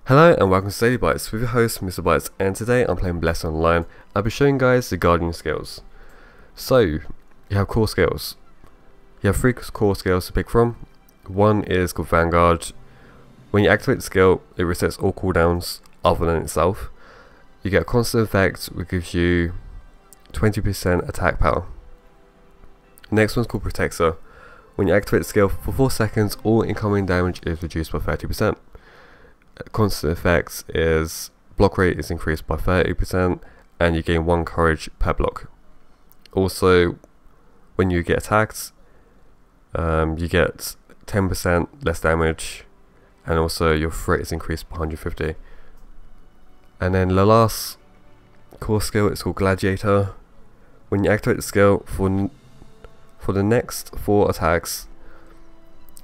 Hello and welcome to DailyBytes with your host Mr Bytes, and today I'm playing Bless Online. I'll be showing you guys the Guardian skills. So, you have core skills. You have 3 core skills to pick from. One is called Vanguard. When you activate the skill, it resets all cooldowns other than itself. You get a constant effect which gives you 20% attack power. Next one's called Protector. When you activate the skill for 4 seconds, all incoming damage is reduced by 30%. Constant effects is block rate is increased by 30% and you gain 1 courage per block. Also, when you get attacked, you get 10% less damage, and also your threat is increased by 150. And then the last core skill is called Gladiator. When you activate the skill for the next 4 attacks,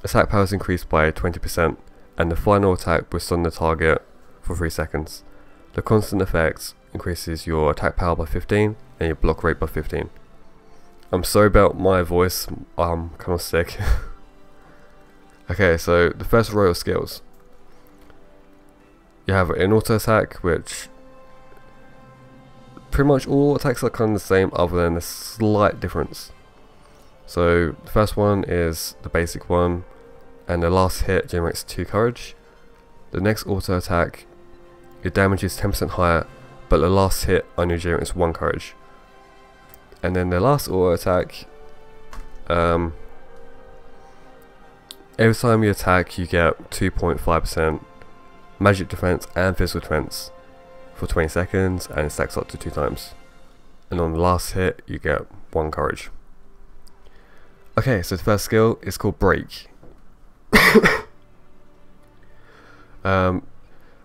attack power is increased by 20%. And the final attack will stun the target for 3 seconds. The constant effect increases your attack power by 15 and your block rate by 15. I'm sorry about my voice, I'm kind of sick. Okay, so the first row of skills. You have an auto attack, which pretty much all attacks are kind of the same other than a slight difference. So the first one is the basic one, and the last hit generates 2 courage. The next auto attack, your damage is 10% higher, but the last hit only generates 1 courage. And then the last auto attack, every time you attack you get 2.5% magic defense and physical defense for 20 seconds, and it stacks up to 2 times. And on the last hit you get 1 courage. Okay, so the first skill is called Break.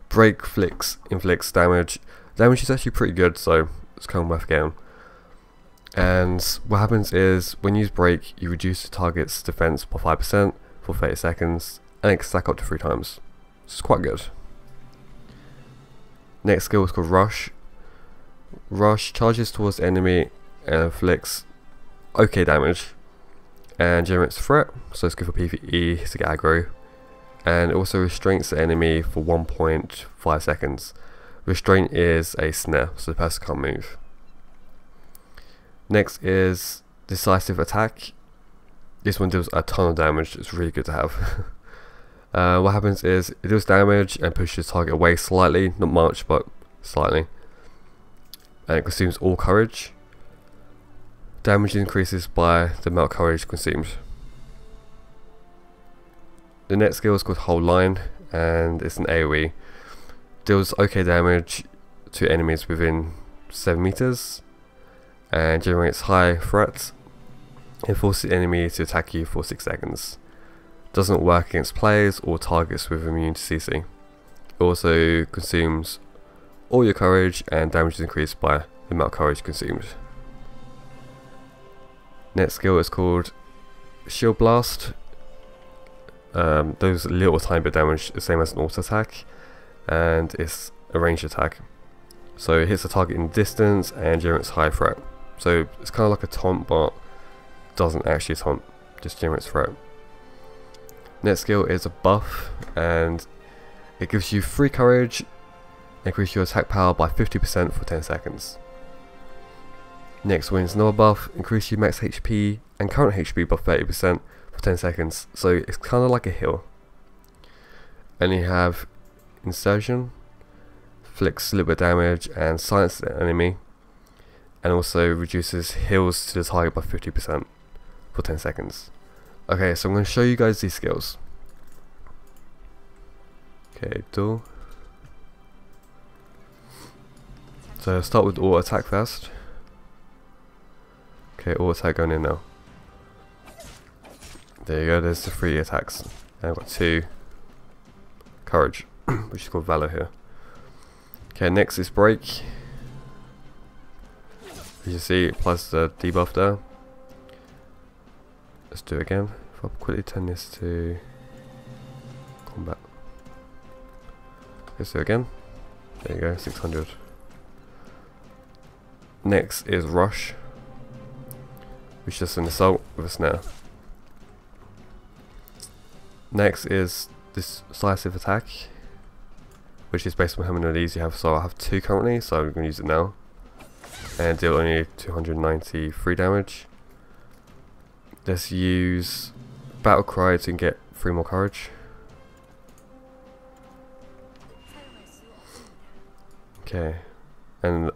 Break inflicts damage. Damage is actually pretty good, so it's kind of worth getting. And what happens is, when you use Break, you reduce the target's defense by 5% for 30 seconds, and it can stack up to 3 times. So it's quite good. Next skill is called Rush. Rush charges towards the enemy and inflicts okay damage, and generates threat, so it's good for PvE to get aggro. And it also restrains the enemy for 1.5 seconds. Restraint is a snare, so the person can't move. Next is Decisive Attack. This one deals a ton of damage, it's really good to have. What happens is, it deals damage and pushes the target away slightly, not much but slightly. And it consumes all courage. Damage increases by the amount of courage consumed. The next skill is called Hold Line, and it's an AoE. Deals okay damage to enemies within 7 meters and generates high threat. It forces the enemy to attack you for 6 seconds. Doesn't work against players or targets with immune to CC. It also consumes all your courage, and damage is increased by the amount of courage consumed. Next skill is called Shield Blast. Those little tiny bit damage, the same as an auto attack, and it's a ranged attack. So it hits the target in distance and generates high threat. So it's kind of like a taunt, but doesn't actually taunt, just generates threat. Next skill is a buff, and it gives you 3 courage, increase your attack power by 50% for 10 seconds. Next one is another buff, increase your max HP and current HP by 30% for 10 seconds, so it's kind of like a heal. And you have Insertion, inflicts a little bit of damage and silences the enemy, and also reduces heals to the target by 50% for 10 seconds. Okay, so I'm going to show you guys these skills. Okay, duel. So start with auto attack first. Okay, auto attack going in now. There you go, there's the 3 attacks. And I've got 2 courage, which is called Valor here. Okay, next is Break. As you see, it applies the debuff there. Let's do it again. If I quickly turn this to combat. Let's do it again. There you go, 600. Next is Rush, which is just an assault with a snare. Next is Decisive Attack. which is based on how many of these you have. So I have 2 currently, so I'm going to use it now. And deal only 293 damage. Let's use Battle Cry to get 3 more courage. Okay, and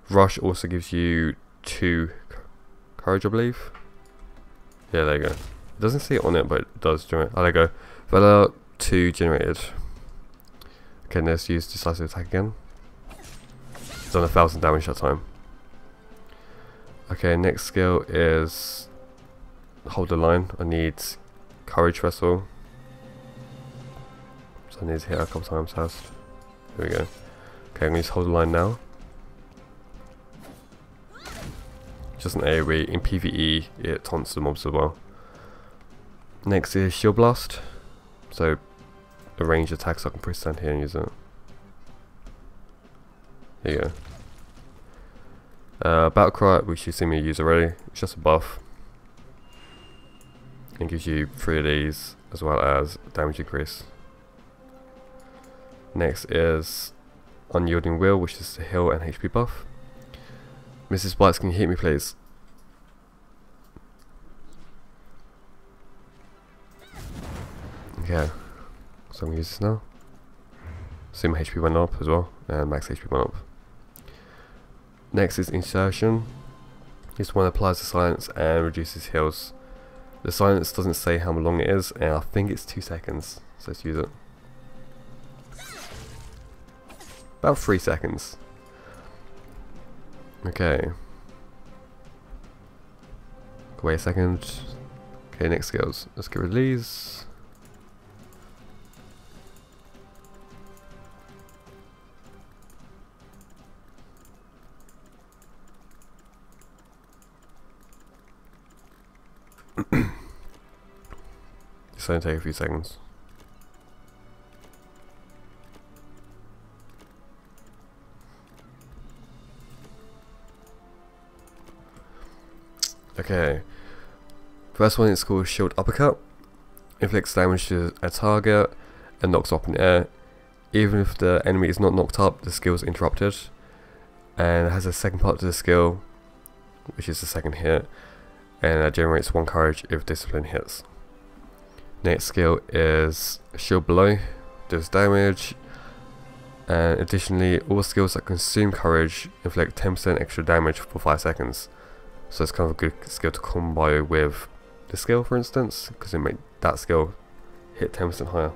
Rush also gives you 2 courage, I believe. Yeah, there you go. It doesn't say it on it, but it does generate. Oh, there you go. Valor 2 generated. Okay, let's use decisive attack again. It's done 1000 damage that time. Okay, next skill is hold the line. I need courage vessel. So I need to hit her a couple times first. There we go. Okay, I'm going to hold the line now. Just an AoE. In PvE, it taunts the mobs as well. Next is Shield Blast. So, a ranged attack, so I can press stand here and use it. There you go. Battle Cry, which you've seen me use already. It's just a buff. And gives you 3 of these, as well as damage increase. Next is Unyielding Will, which is the heal and HP buff. Mrs. Bytes, can you hit me please? Okay, so I'm going to use this now. See my HP went up as well, and max HP went up. Next is Insertion. This one applies the silence and reduces heals. The silence doesn't say how long it is, and I think it's 2 seconds, so let's use it. About 3 seconds. Okay. Wait a second. Okay, next skills. Let's get rid of these. It's only take a few seconds. Okay, first one is called Shield Uppercut. Inflicts damage to a target and knocks up in the air. Even if the enemy is not knocked up, the skill is interrupted. And it has a second part to the skill, which is the second hit, and that generates 1 courage if discipline hits. Next skill is Shield Blow, does damage, and additionally all skills that consume courage inflict 10% extra damage for 5 seconds. So it's kind of a good skill to combo with the skill, for instance, because it makes that skill hit 10% higher.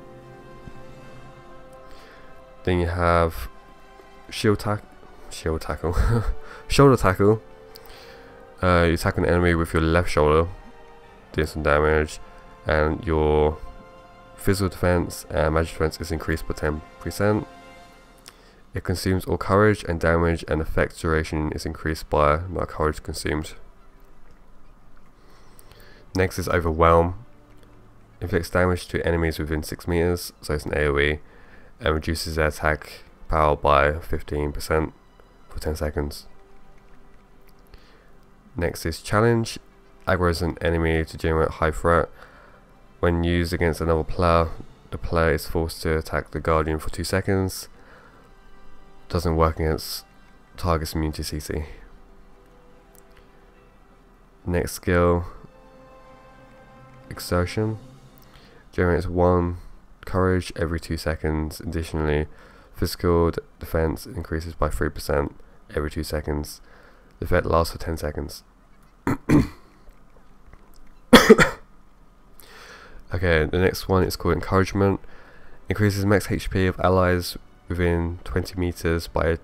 Then you have Shoulder Tackle. You attack an enemy with your left shoulder, doing some damage, and your physical defense and magic defense is increased by 10%. It consumes all courage and damage, and effect duration is increased by amount of courage consumed. Next is Overwhelm. Inflicts damage to enemies within 6 meters, so it's an AoE, and reduces their attack power by 15% for 10 seconds. Next is Challenge. Aggroes an enemy to generate high threat. When used against another player, the player is forced to attack the Guardian for 2 seconds. Doesn't work against targets immune to CC. Next skill, Exertion. Generates 1 courage every 2 seconds. Additionally, physical defense increases by 3% every 2 seconds. The effect lasts for 10 seconds. Okay, the next one is called Encouragement. Increases max HP of allies within 20 meters by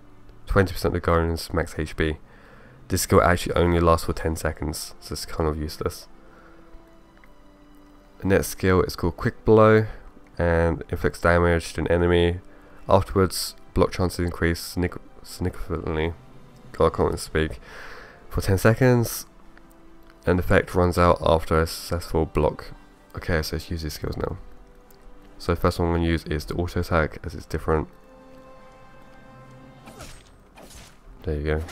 20% of the Guardian's max HP. This skill actually only lasts for 10 seconds, so it's kind of useless. The next skill is called Quick Blow, and inflicts damage to an enemy. Afterwards, block chances increase significantly. God, I can't even speak. For 10 seconds, and the effect runs out after a successful block. Okay, so let's use these skills now. So the first one I'm going to use is the auto attack, as it's different. There you go.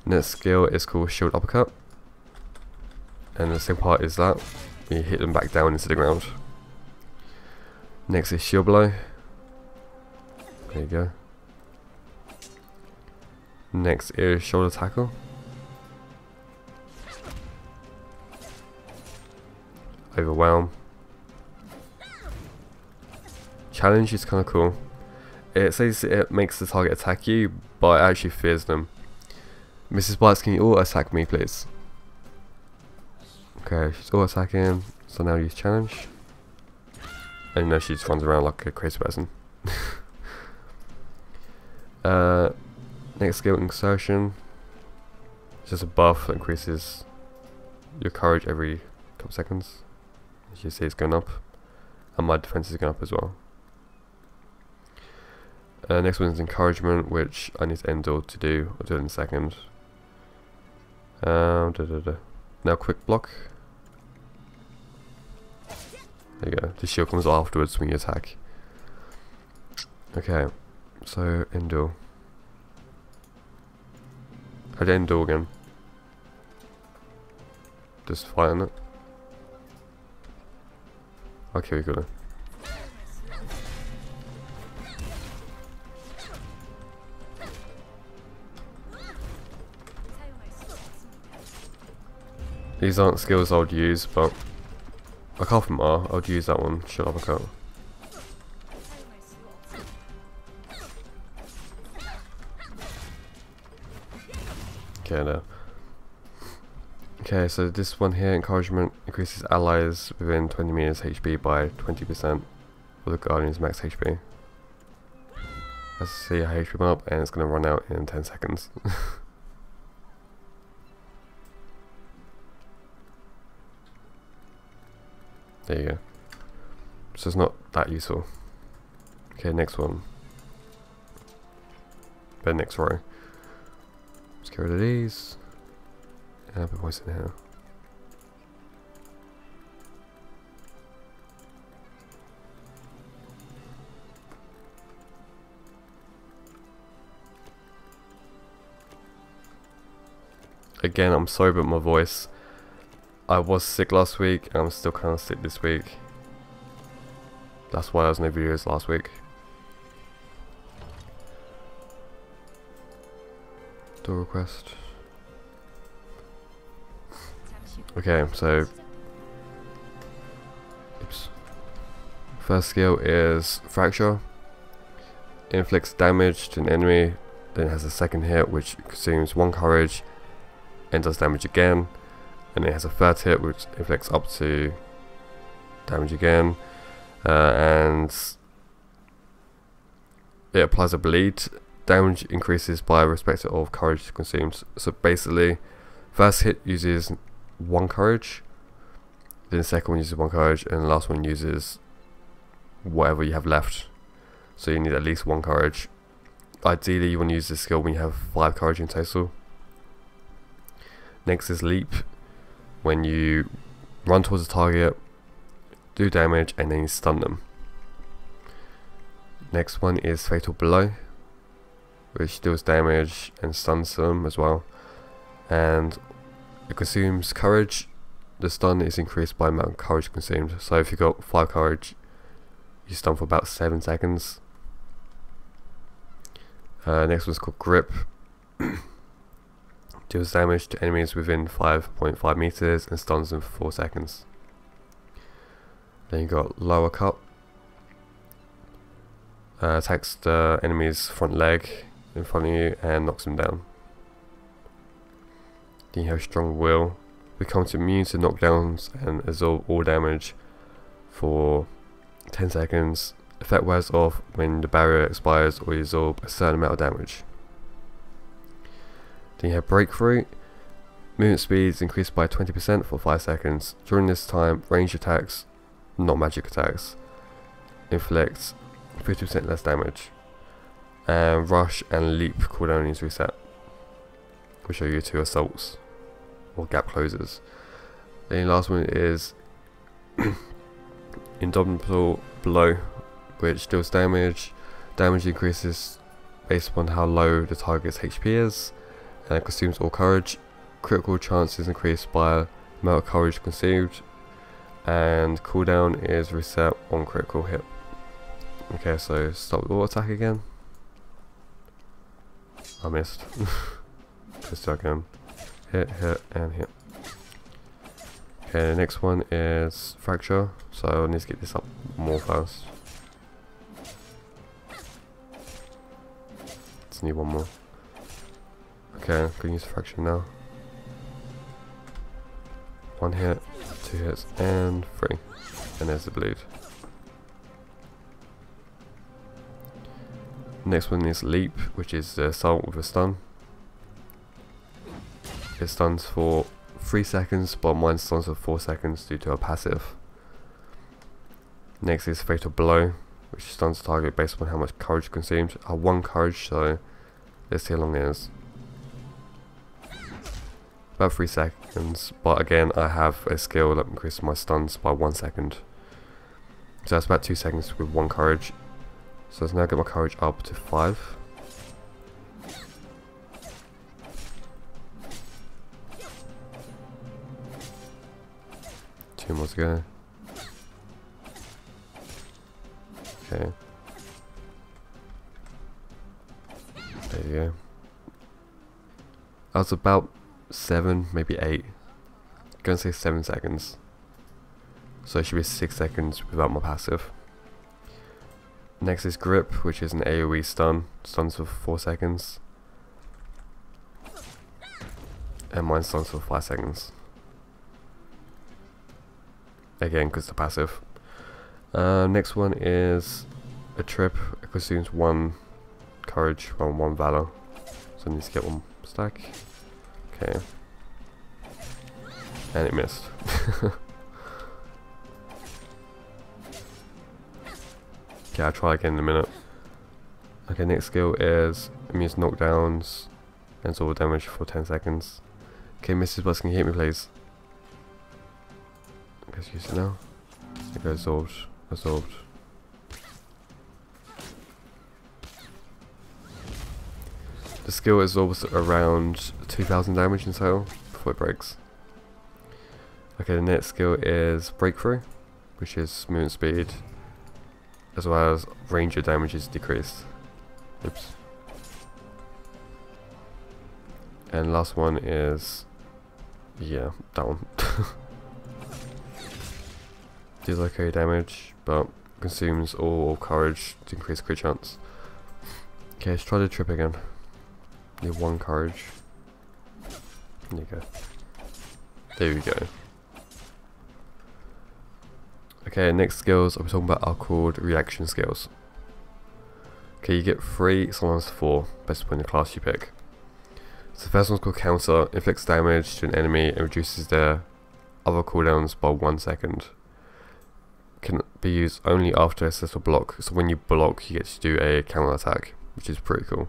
Next skill is called Shield Uppercut, and the second part is that you hit them back down into the ground. Next is Shield Blow. There you go. Next is shoulder tackle. Overwhelm. Challenge is kind of cool. It says it makes the target attack you, but it actually fears them. Mrs. Bytes, can you auto attack me, please? Okay, she's auto attacking, so now use challenge. And you know she just runs around like a crazy person. Next skill, insertion. It's just a buff that increases your courage every couple seconds. As you see, it's going up, and my defense is going up as well. Next one is encouragement, which I need to endure to do. I'll do it in a second. Now quick block. There you go. The shield comes afterwards when you attack. Okay, so endure. I did endure again. Just fight on it. Okay, we got it. These aren't skills I would use, but a couple of them are. I would use that one. Shut up, cut. Okay, no. Okay, so this one here, encouragement, increases allies within 20 meters HP by 20% for the Guardian's max HP. Let's see how HP went up, and it's going to run out in 10 seconds. There you go. So it's not that useful. Okay, next one. But next row. Let's get rid of these. And put poison in here. Again, I'm sorry about my voice. I was sick last week, and I'm still kind of sick this week. That's why there was no videos last week. Door request. Okay, so oops. First skill is fracture. Inflicts damage to an enemy, then has a second hit which consumes 1 courage and does damage again. And it has a third hit which inflicts up to damage again, and it applies a bleed. Damage increases by respective of courage consumed. So basically, first hit uses 1 courage, then the second one uses 1 courage, and the last one uses whatever you have left. So you need at least 1 courage. Ideally, you want to use this skill when you have 5 courage in total. Next is leap. When you run towards a target, do damage, and then you stun them. Next one is fatal blow, which deals damage and stuns them as well, and it consumes courage. The stun is increased by the amount of courage consumed. So if you've got 5 courage, you stun for about 7 seconds. Next one's called grip. Deals damage to enemies within 5.5 meters and stuns them for 4 seconds. Then you got lower cut. Attacks the enemy's front leg in front of you and knocks them down. Then you have strong will. Becomes immune to knockdowns and absorb all damage for 10 seconds. Effect wears off when the barrier expires or you absorb a certain amount of damage. Then you have breakthrough. Movement speed is increased by 20% for 5 seconds. During this time, ranged attacks, not magic attacks, inflict 50% less damage. And rush and leap cooldown is reset, which are your 2 assaults or gap closers. Then the last one is indomitable blow, which deals damage. Damage increases based upon how low the target's HP is, and it consumes all courage. Critical chance is increased by the amount of courage consumed, and cooldown is reset on critical hit. Okay, so start with auto attack again. I missed. Just so I can hit, and hit. Okay, the next one is fracture, so I need to get this up more fast. Just need one more. Okay, I'm gonna use fracture now. 1 hit, 2 hits, and 3. And there's the bleed. Next one is leap, which is the assault with a stun. It stuns for 3 seconds, but mine stuns for 4 seconds due to a passive. Next is fatal blow, which stuns the target based on how much courage consumed. I have 1 courage, so let's see how long it is. About 3 seconds, but again I have a skill that increases my stuns by 1 second. So that's about 2 seconds with 1 courage. So let's now get my courage up to 5. Two more to go. Okay. There you go. I was about 7, maybe 8. I'm gonna say 7 seconds. So it should be 6 seconds without my passive. Next is grip, which is an AoE stun. Stuns for 4 seconds. And mine stuns for 5 seconds. Again, because the passive. Next one is a trip. It consumes 1 courage from 1 valor. So I need to get 1 stack. Okay. And it missed. Okay, I'll try again in a minute. Okay, next skill is immune to knockdowns and absorb damage for 10 seconds. Okay, Mrs. Bytes, can you hit me please? Let's use it now. It goes absorbed, absorbed. The skill absorbs around 2000 damage in total before it breaks. Okay, the next skill is breakthrough, which is movement speed, as well as ranger damage is decreased. Oops. And last one is, yeah, that one. Deals okay damage, but consumes all courage to increase crit chance. Okay, let's try the trip again. Need 1 courage. There you go. There we go. Okay, next skills I'm talking about are called reaction skills. Okay, you get 3, sometimes 4, based upon the class you pick. So the first one's called counter, inflicts damage to an enemy and reduces their other cooldowns by 1 second. Can be used only after a successful block, so when you block you get to do a counter attack, which is pretty cool.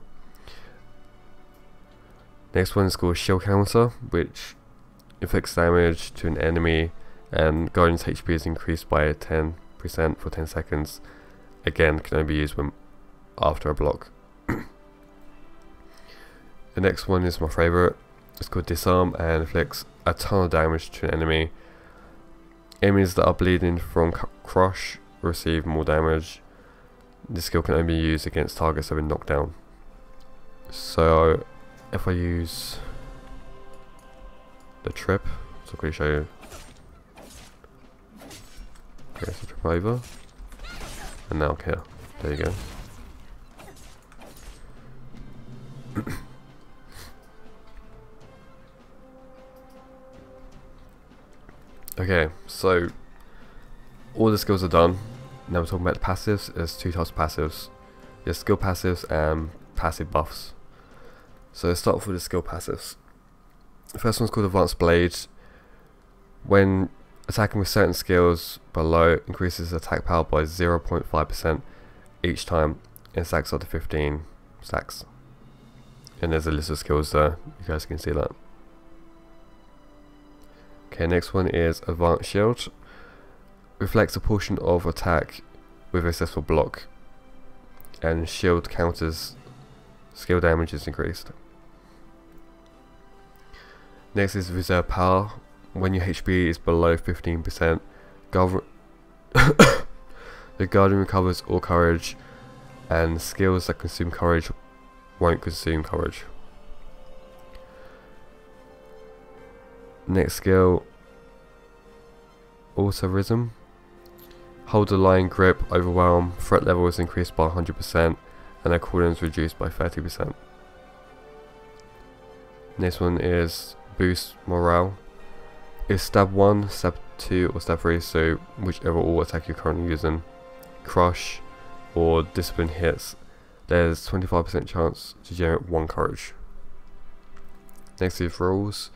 Next one is called shield counter, which inflicts damage to an enemy and Guardian's HP is increased by 10% for 10 seconds. Again, can only be used when after a block. The next one is my favourite. It's called disarm and inflicts a ton of damage to an enemy. Enemies that are bleeding from crush receive more damage. This skill can only be used against targets that have been knocked down. So if I use the trip, so I'll quickly show you. Okay, so trip over, and now here. There you go. Okay, so all the skills are done. Now we're talking about the passives. There's 2 types of passives. There's skill passives and passive buffs. So let's start off with the skill passives. The first one's called Advanced Blade. When attacking with certain skills below, increases attack power by 0.5% each time and stacks up to 15 stacks. And there's a list of skills there, you guys can see that. Okay, next one is Advanced Shield. Reflects a portion of attack with a successful block, and shield counters skill damage is increased. Next is Reserve Power. When your HP is below 15%, the Guardian recovers all courage, and skills that consume courage won't consume coverage. Next skill, Autorism. Hold the line grip, overwhelm, threat level is increased by 100% and their cooldown is reduced by 30%. Next one is Boost Morale. Is stab 1, stab 2 or stab 3, so whichever all attack you're currently using, crush or discipline hits, there's 25% chance to generate 1 courage. Next is rules.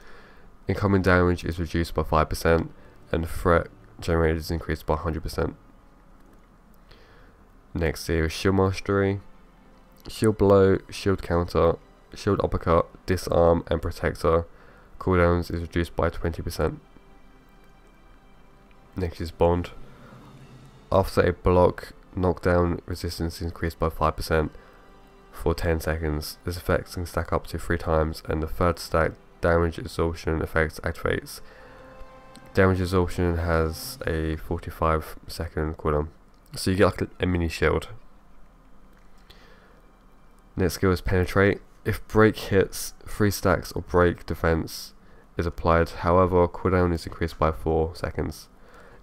Incoming damage is reduced by 5% and threat generated is increased by 100%. Next is shield mastery. Shield blow, shield counter, shield uppercut, disarm and protector cooldowns is reduced by 20%. Next is bond. After a block, knockdown resistance is increased by 5% for 10 seconds. This effect can stack up to 3 times and the third stack damage absorption effect activates. Damage absorption has a 45-second cooldown, so you get like a mini shield. Next skill is penetrate. If break hits, 3 stacks or break defense is applied, however cooldown is increased by 4 seconds.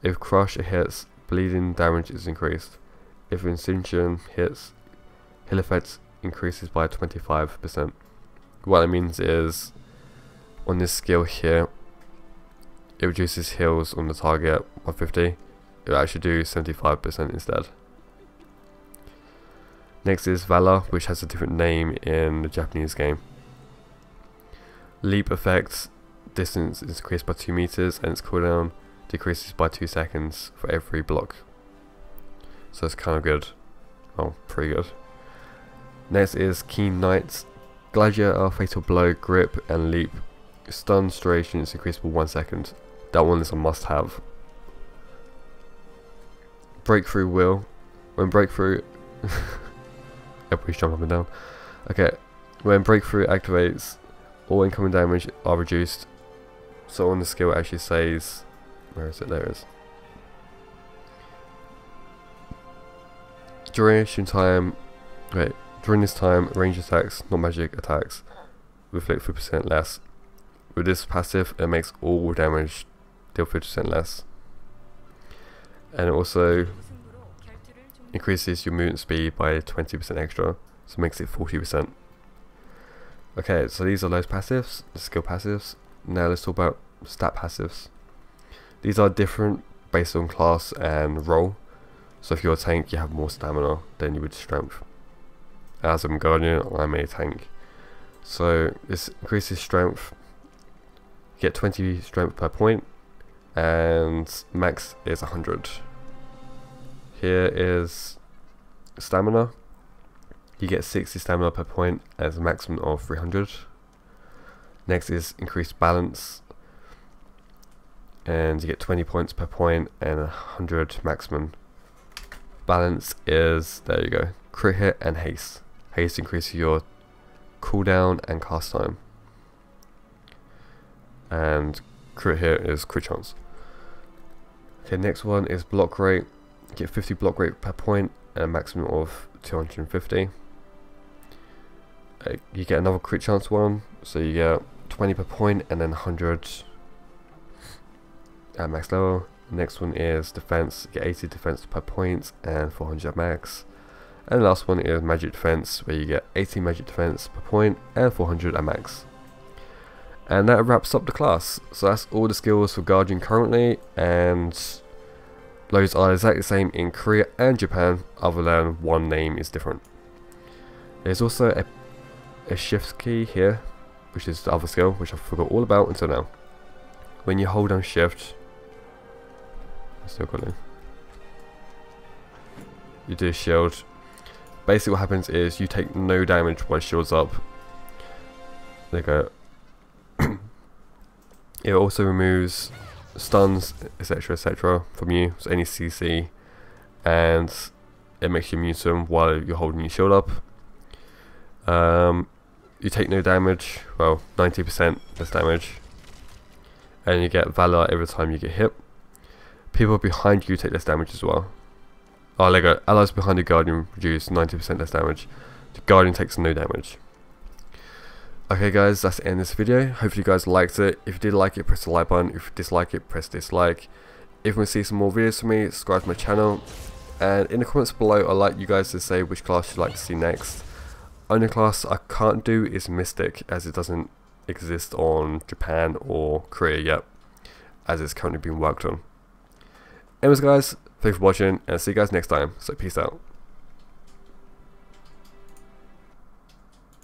If crush hits, bleeding damage is increased. If incision hits, heal effect increases by 25%. What it means is, on this skill here, it reduces heals on the target by 50. It will actually do 75% instead. Next is Valor, which has a different name in the Japanese game. Leap effect, distance is increased by 2 meters and its cooldown decreases by 2 seconds for every block. So it's kind of good. Oh, pretty good. Next is Keen Knights. Gladiator, Fatal Blow, Grip and Leap. Stun duration is increased by 1 second. That one is a must have. Breakthrough Will. When breakthrough everybody's jumping up and down. Okay. When breakthrough activates, all incoming damage are reduced. So on the skill it actually says, where is it? There it is. During this time, range attacks, not magic attacks, reflect 50% less. With this passive, it makes all damage deal 50% less. And it also increases your movement speed by 20% extra, so it makes it 40%. Okay, so these are those passives, the skill passives. Now let's talk about stat passives. These are different based on class and role. So if you're a tank, you have more stamina than you would strength. As I'm Guardian, I'm a tank. So this increases strength. You get 20 strength per point, and max is 100. Here is stamina. You get 60 stamina per point as a maximum of 300. Next is increased balance, and you get 20 points per point and 100 maximum. Balance is, there you go, crit hit and haste. Haste increases your cooldown and cast time, and crit hit is crit chance. Okay, next one is block rate. You get 50 block rate per point and a maximum of 250. You get another crit chance one, so you get 20 per point and then 100 at max level. Next one is defense. You get 80 defense per point and 400 at max. And the last one is magic defense, where you get 80 magic defense per point and 400 at max. And that wraps up the class. So that's all the skills for Guardian currently, and those are exactly the same in Korea and Japan, other than one name is different. There's also a shift key here, which is the other skill, which I forgot all about until now. When you hold down shift, still got it. You do shield. Basically what happens is you take no damage while shield's up. There you go. It also removes stuns, etc, from you, so any CC, and it makes you immune to them while you're holding your shield up. You take no damage, well, 90% less damage, and you get Valor every time you get hit. People behind you take less damage as well. Oh, there you go. Allies behind the Guardian reduce 90% less damage. The Guardian takes no damage. Okay guys, that's the end of this video. Hopefully you guys liked it. If you did like it, press the like button. If you dislike it, press dislike. If you want to see some more videos from me, subscribe to my channel. And in the comments below, I'd like you guys to say which class you'd like to see next. Only class I can't do is Mystic, as it doesn't exist on Japan or Korea yet, as it's currently being worked on. Anyways guys, thanks for watching, and see you guys next time, so peace out.